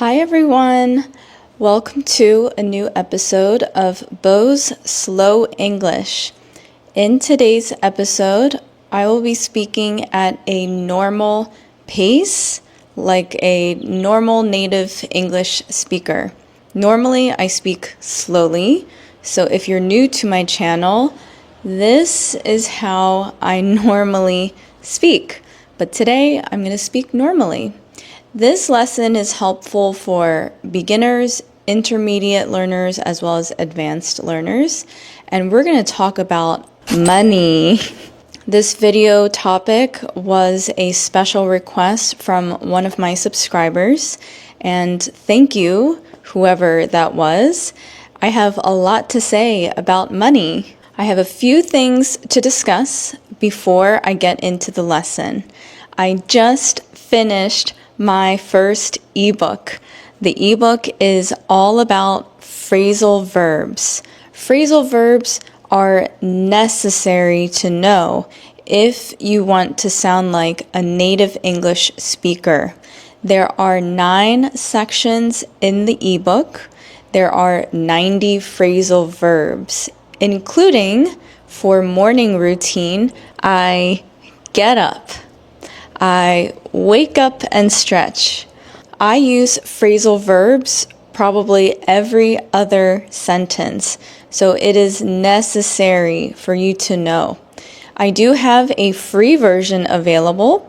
Hi everyone! Welcome to a new episode of Bo's Slow English. In today's episode, I will be speaking at a normal pace, like a normal native English speaker. Normally, I speak slowly, so if you're new to my channel, this is how I normally speak. But today, I'm going to speak normally. This lesson is helpful for beginners, intermediate learners, as well as advanced learners. And we're going to talk about money. This video topic was a special request from one of my subscribers. And thank you, whoever that was. I have a lot to say about money. I have a few things to discuss before I get into the lesson. I just finished my first ebook. The ebook is all about phrasal verbs. Phrasal verbs are necessary to know if you want to sound like a native English speaker. There are 9 sections in the ebook. There are 90 phrasal verbs, including for morning routine, I get up. I wake up and stretch. I use phrasal verbs probably every other sentence, so it is necessary for you to know. I do have a free version available,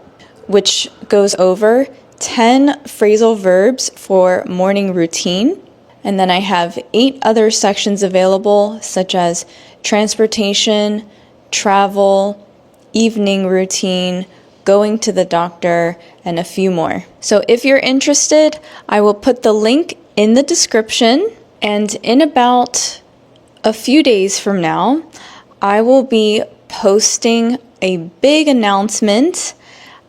which goes over 10 phrasal verbs for morning routine. And then I have 8 other sections available, such as transportation, travel, evening routine, going to the doctor, and a few more. So if you're interested, I will put the link in the description, and in about a few days from now, I will be posting a big announcement.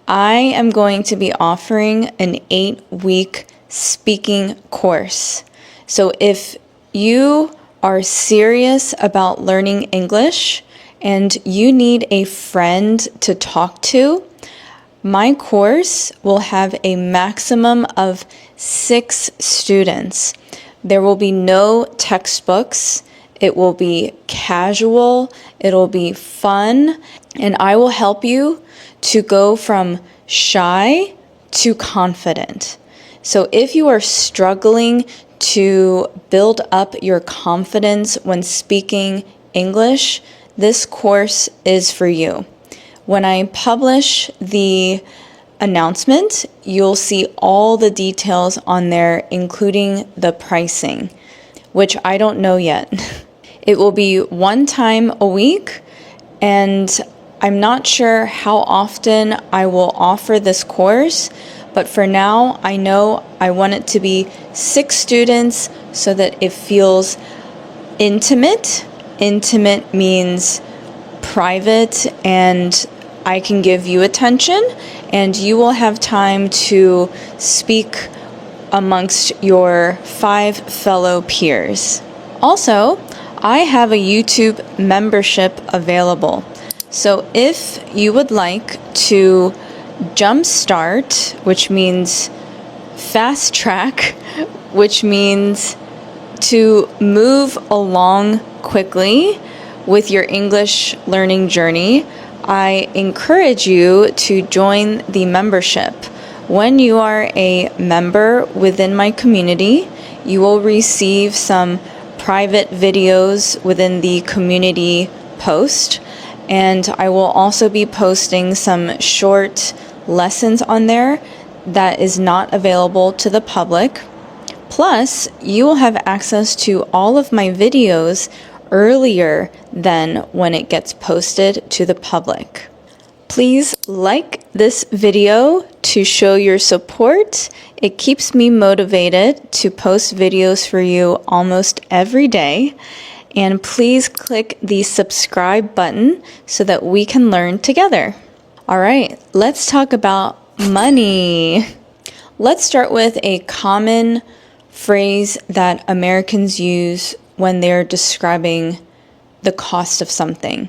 I am going to be offering an 8-week speaking course. So if you are serious about learning English and you need a friend to talk to, my course will have a maximum of 6 students. There will be no textbooks. It will be casual. It'll be fun. And I will help you to go from shy to confident. So if you are struggling to build up your confidence when speaking English, this course is for you. When I publish the announcement, you'll see all the details on there, including the pricing, which I don't know yet. It will be 1 time a week, and I'm not sure how often I will offer this course, but for now, I know I want it to be 6 students so that it feels intimate. Intimate means private, and I can give you attention, and you will have time to speak amongst your 5 fellow peers. Also, I have a YouTube membership available. So if you would like to jumpstart, which means fast track, which means to move along quickly with your English learning journey, I encourage you to join the membership. When you are a member within my community, you will receive some private videos within the community post, and I will also be posting some short lessons on there that is not available to the public. Plus, you will have access to all of my videos earlier than when it gets posted to the public. Please like this video to show your support. It keeps me motivated to post videos for you almost every day. And please click the subscribe button so that we can learn together. All right, let's talk about money. Let's start with a common phrase that Americans use when they're describing the cost of something.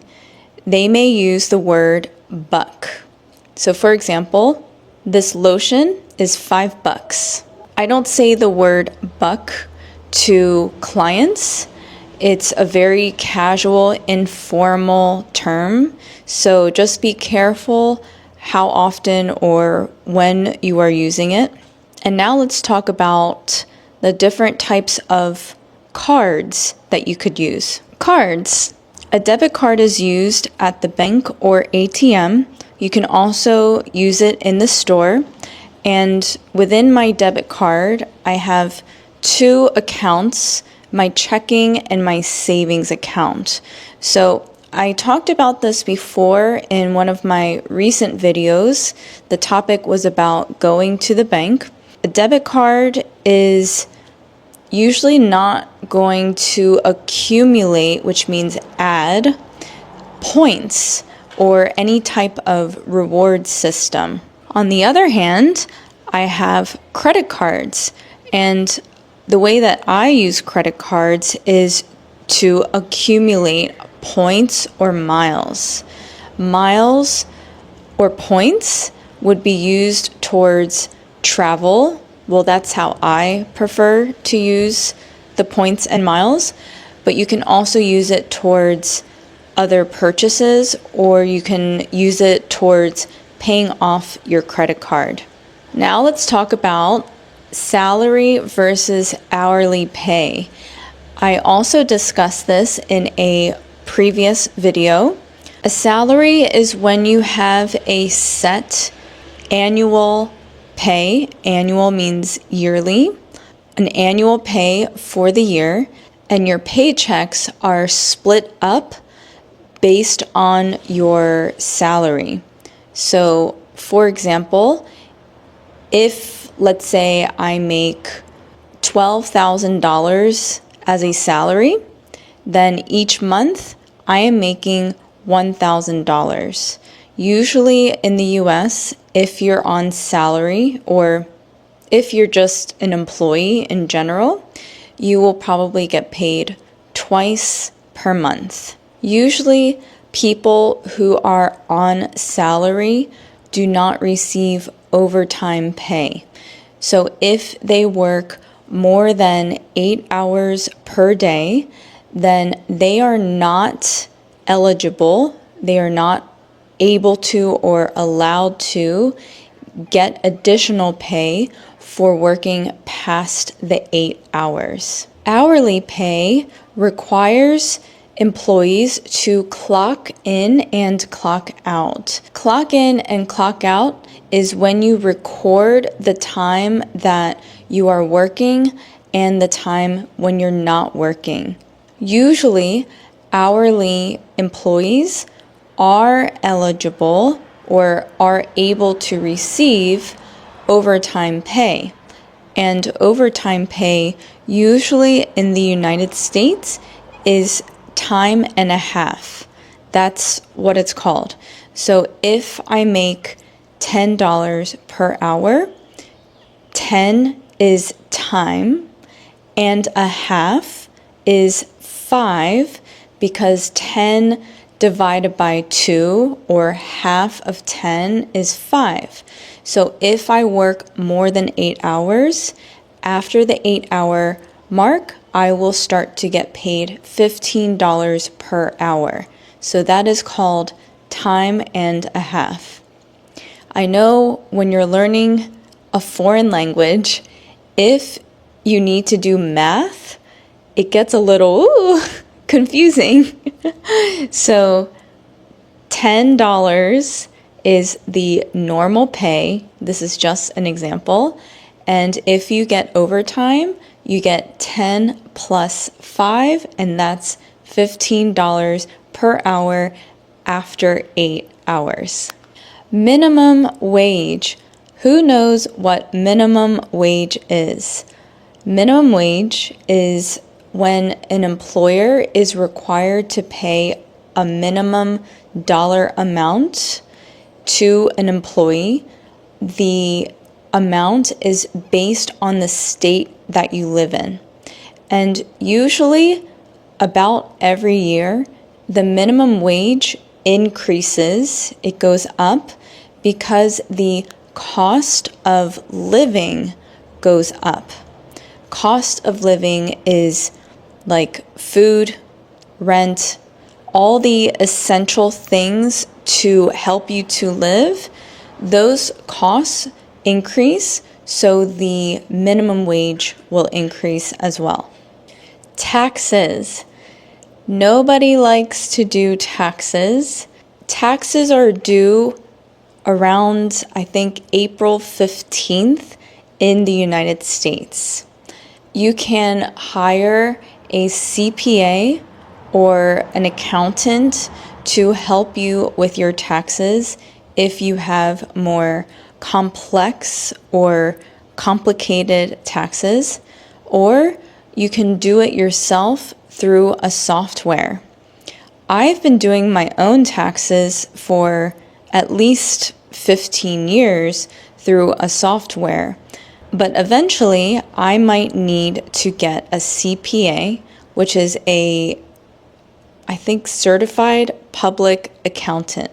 They may use the word buck. So for example, this lotion is $5. I don't say the word buck to clients. It's a very casual, informal term, so just be careful how often or when you are using it. And now let's talk about the different types of cards that you could use. Cards. A debit card is used at the bank or ATM. You can also use it in the store. And within my debit card, I have two accounts, my checking and my savings account. So I talked about this before in one of my recent videos. The topic was about going to the bank. A debit card is usually not going to accumulate, which means add, points or any type of reward system. On the other hand, I have credit cards, and the way that I use credit cards is to accumulate points or miles. Miles or points would be used towards travel. Well, that's how I prefer to use the points and miles, but you can also use it towards other purchases, or you can use it towards paying off your credit card. Now let's talk about salary versus hourly pay. I also discussed this in a previous video. A salary is when you have a set annual pay. Annual means yearly. An annual pay for the year, and your paychecks are split up based on your salary. So, for example, if let's say I make $12,000 as a salary, then each month I am making $1,000. Usually in the US, if you're on salary or if you're just an employee in general, you will probably get paid twice per month. Usually, people who are on salary do not receive overtime pay. So if they work more than 8 hours per day, then they are not eligible, they are not able to or allowed to get additional pay for working past the 8 hours. Hourly pay requires employees to clock in and clock out. Clock in and clock out is when you record the time that you are working and the time when you're not working. Usually, hourly employees are eligible or are able to receive overtime pay. And overtime pay, usually in the United States, is time and a half. That's what it's called. So if I make $10 per hour, 10 is time and a half is 5, because 10 divided by 2 or half of 10 is 5. So if I work more than 8 hours, after the 8-hour mark, I will start to get paid $15 per hour. So that is called time and a half. I know when you're learning a foreign language, if you need to do math, it gets a little confusing. So $10 is the normal pay. This is just an example. And if you get overtime, you get 10 plus 5, and that's $15 per hour after 8 hours. Minimum wage. Who knows what minimum wage is? Minimum wage is when an employer is required to pay a minimum dollar amount to an employee. The amount is based on the state that you live in. And usually, about every year, the minimum wage increases, it goes up, because the cost of living goes up. Cost of living is like food, rent, all the essential things to help you to live. Those costs increase, so the minimum wage will increase as well. Taxes. Nobody likes to do taxes. Taxes are due around, I think, April 15th in the United States. You can hire a CPA or an accountant to help you with your taxes if you have more complex or complicated taxes, or you can do it yourself through a software. I've been doing my own taxes for at least 15 years through a software, but eventually I might need to get a CPA, which is I think, certified public accountant.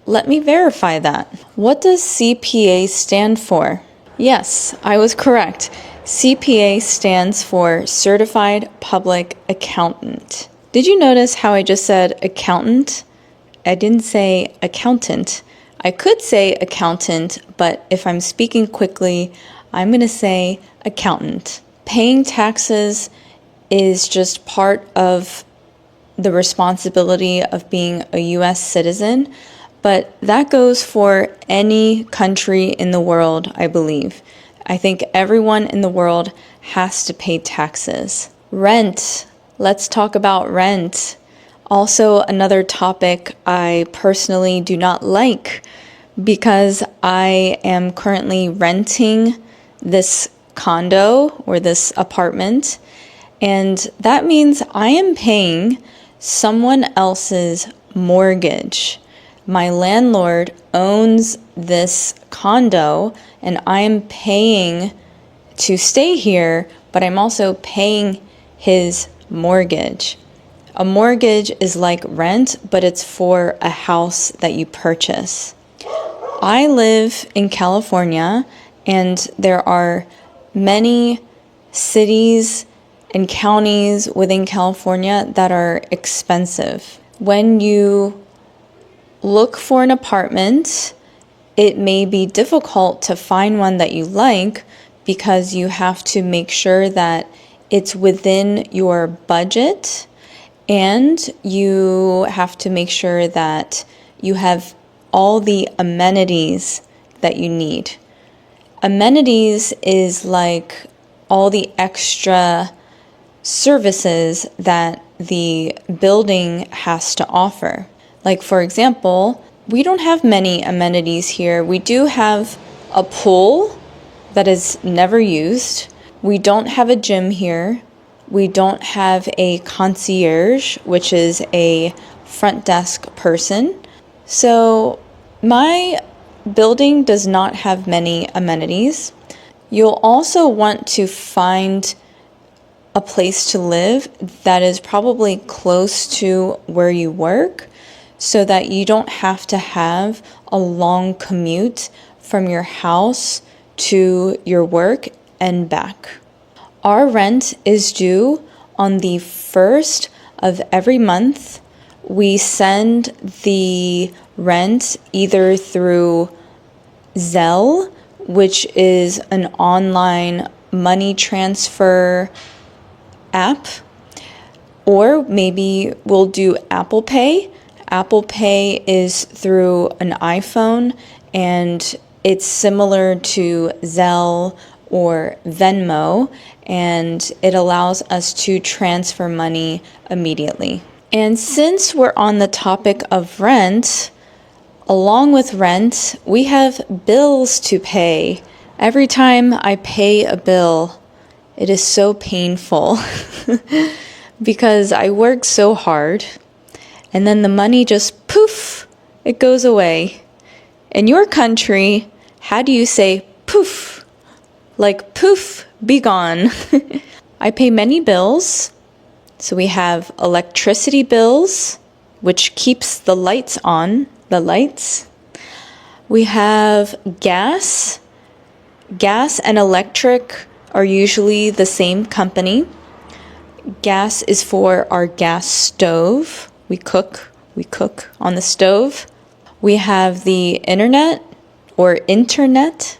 Let me verify that. What does CPA stand for? Yes, I was correct. CPA stands for Certified Public Accountant. Did you notice how I just said accountant? I didn't say accountant. I could say accountant, but if I'm speaking quickly, I'm going to say accountant. Paying taxes is just part of the responsibility of being a US citizen, but that goes for any country in the world, I believe. I think everyone in the world has to pay taxes. Rent. Let's talk about rent. Also, another topic I personally do not like because I am currently renting this condo or this apartment, and that means I am paying someone else's mortgage. My landlord owns this condo and I am paying to stay here, but I'm also paying his mortgage. A mortgage is like rent, but it's for a house that you purchase. I live in California, and there are many cities and counties within California that are expensive. When you look for an apartment, it may be difficult to find one that you like because you have to make sure that it's within your budget, and you have to make sure that you have all the amenities that you need. Amenities is like all the extra services that the building has to offer. Like, for example, we don't have many amenities here. We do have a pool that is never used. We don't have a gym here. We don't have a concierge, which is a front desk person. So my building does not have many amenities. You'll also want to find a place to live that is probably close to where you work so that you don't have to have a long commute from your house to your work and back. Our rent is due on the 1st of every month. We send the rent either through Zelle, which is an online money transfer app, or maybe we'll do Apple Pay. Apple Pay is through an iPhone, and it's similar to Zelle or Venmo, and it allows us to transfer money immediately. And since we're on the topic of rent, along with rent, we have bills to pay. Every time I pay a bill, it is so painful because I work so hard and then the money just poof, it goes away. In your country, how do you say poof? Like poof, be gone. I pay many bills. So we have electricity bills, which keeps the lights on, the lights. We have gas. Gas and electric are usually the same company. Gas is for our gas stove. We cook on the stove. We have the internet or internet.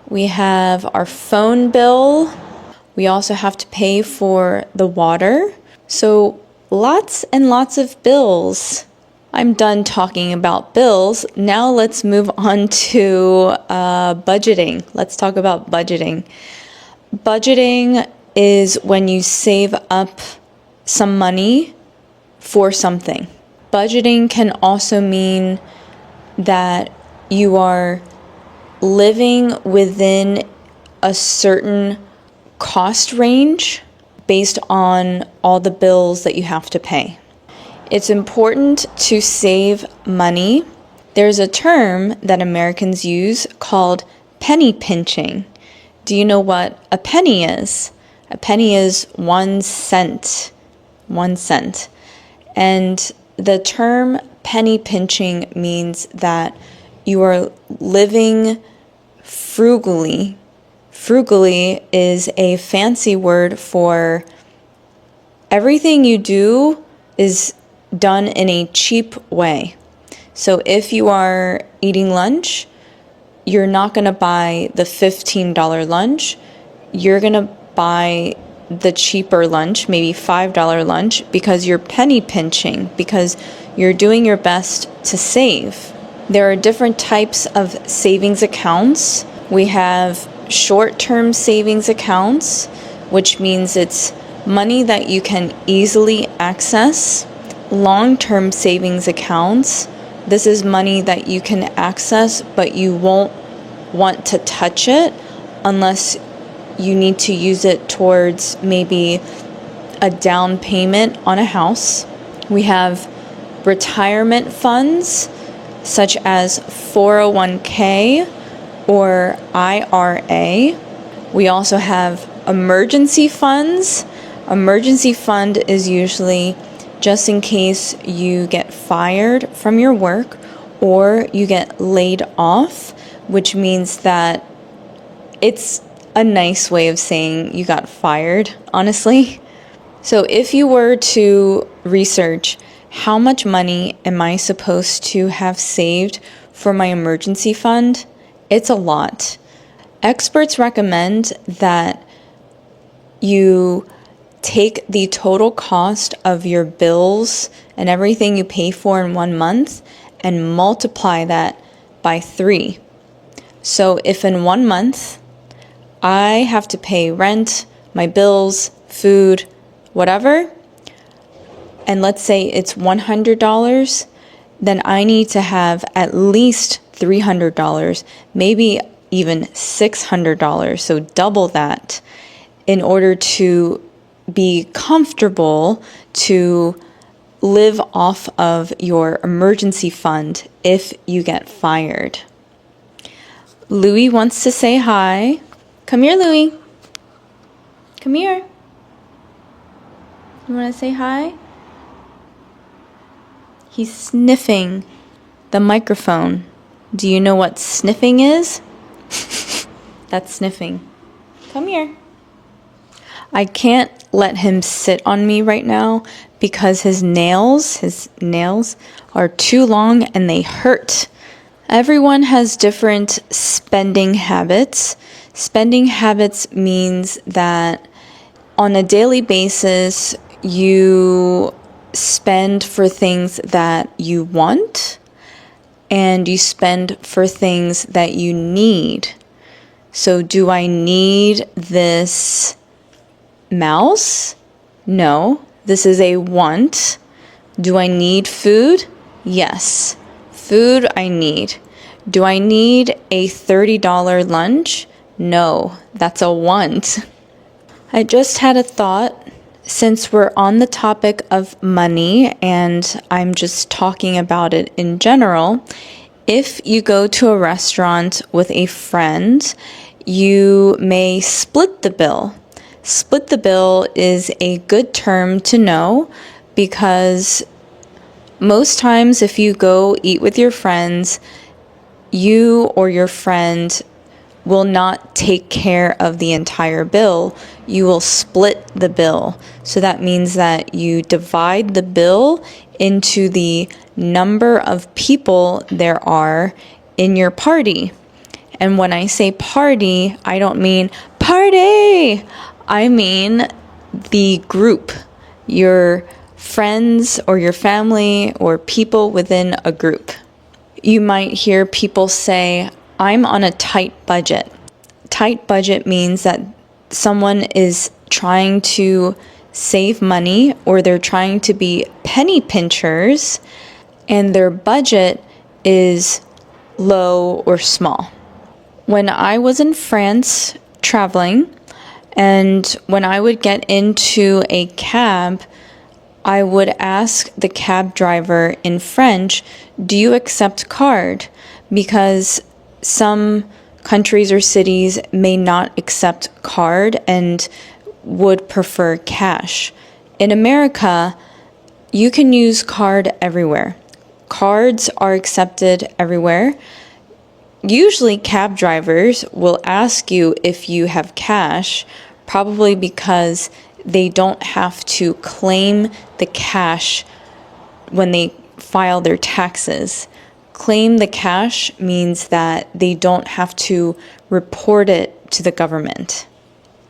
We have our phone bill. We also have to pay for the water. So lots and lots of bills. I'm done talking about bills. Now let's move on to budgeting. Let's talk about budgeting. Budgeting is when you save up some money for something. Budgeting can also mean that you are living within a certain cost range based on all the bills that you have to pay. It's important to save money. There's a term that Americans use called penny pinching. Do you know what a penny is? A penny is 1 cent. 1 cent. And the term penny pinching means that you are living frugally. Frugally is a fancy word for everything you do is done in a cheap way. So if you are eating lunch, you're not going to buy the $15 lunch. You're going to buy the cheaper lunch, maybe $5 lunch, because you're penny pinching, because you're doing your best to save. There are different types of savings accounts. We have short-term savings accounts, which means it's money that you can easily access. Long-term savings accounts, this is money that you can access, but you won't want to touch it unless you need to use it towards maybe a down payment on a house. We have retirement funds, such as 401k or IRA. We also have emergency funds. Emergency fund is usually just in case you get fired from your work or you get laid off, which means that it's a nice way of saying you got fired, honestly. So if you were to research how much money am I supposed to have saved for my emergency fund, it's a lot. Experts recommend that you take the total cost of your bills and everything you pay for in 1 month and multiply that by 3. So if in 1 month I have to pay rent, my bills, food, whatever, and let's say it's $100, then I need to have at least $300, maybe even $600, so double that, in order to be comfortable to live off of your emergency fund if you get fired. Louis wants to say hi. Come here, Louis. Come here. You want to say hi? He's sniffing the microphone. Do you know what sniffing is? That's sniffing. Come here. I can't let him sit on me right now because his nails are too long and they hurt. Everyone has different spending habits. Spending habits means that on a daily basis, you spend for things that you want and you spend for things that you need. So do I need this mouse? No, this is a want. Do I need food? Yes, food I need. Do I need a $30 lunch? No, that's a want. I just had a thought. Since we're on the topic of money and I'm just talking about it in general, if you go to a restaurant with a friend, you may split the bill. Split the bill is a good term to know because most times if you go eat with your friends, you or your friend will not take care of the entire bill. You will split the bill. So that means that you divide the bill into the number of people there are in your party. And when I say party, I don't mean party. I mean the group, your friends or your family or people within a group. You might hear people say, I'm on a tight budget. Tight budget means that someone is trying to save money or they're trying to be penny pinchers and their budget is low or small. When I was in France traveling, and when I would get into a cab, I would ask the cab driver in French, do you accept card? Because some countries or cities may not accept card and would prefer cash. In America, you can use card everywhere. Cards are accepted everywhere. Usually cab drivers will ask you if you have cash, probably because they don't have to claim the cash when they file their taxes. Claim the cash means that they don't have to report it to the government.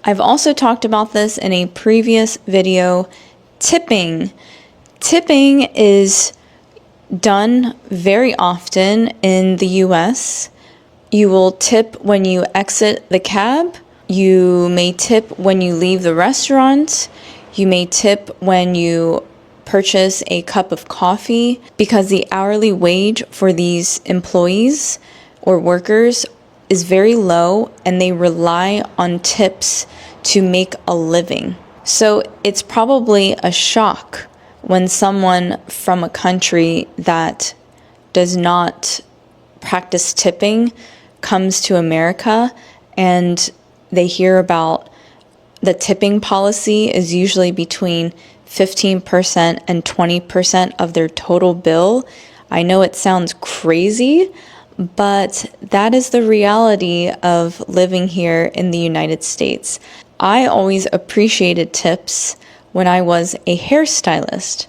I've also talked about this in a previous video. Tipping. Tipping is done very often in the US. You will tip when you exit the cab. You may tip when you leave the restaurant. You may tip when you purchase a cup of coffee, because the hourly wage for these employees or workers is very low and they rely on tips to make a living. So it's probably a shock when someone from a country that does not practice tipping comes to America and they hear about the tipping policy is usually between 15% and 20% of their total bill. I know it sounds crazy, but that is the reality of living here in the United States. I always appreciated tips when I was a hairstylist.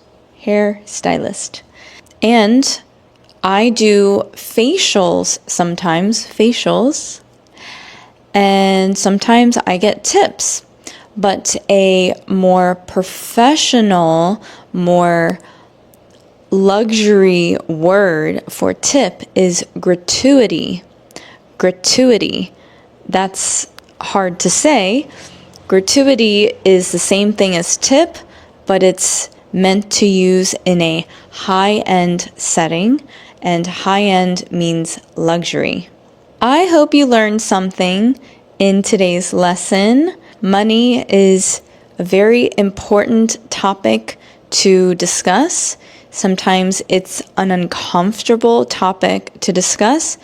And I do facials sometimes, and sometimes I get tips. But a more professional, more luxury word for tip is gratuity. Gratuity. That's hard to say. Gratuity is the same thing as tip, but it's meant to use in a high-end setting, and high-end means luxury. I hope you learned something in today's lesson. Money is a very important topic to discuss. Sometimes it's an uncomfortable topic to discuss,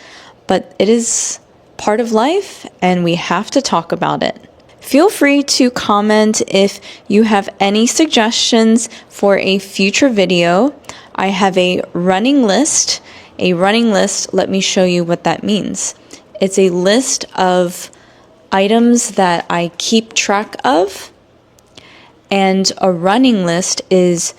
but it is part of life and we have to talk about it. Feel free to comment if you have any suggestions for a future video. I have a running list. Let me show you what that means. It's a list of items that I keep track of, and a running list is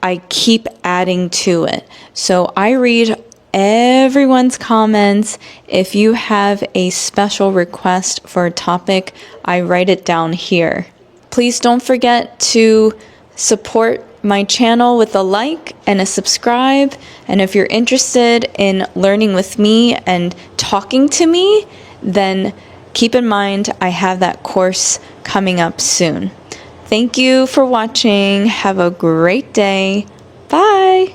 I keep adding to it. So I read everyone's comments. If you have a special request for a topic, I write it down here. Please don't forget to support my channel with a like and a subscribe. And if you're interested in learning with me and talking to me, then keep in mind I have that course coming up soon. Thank you for watching. Have a great day. Bye.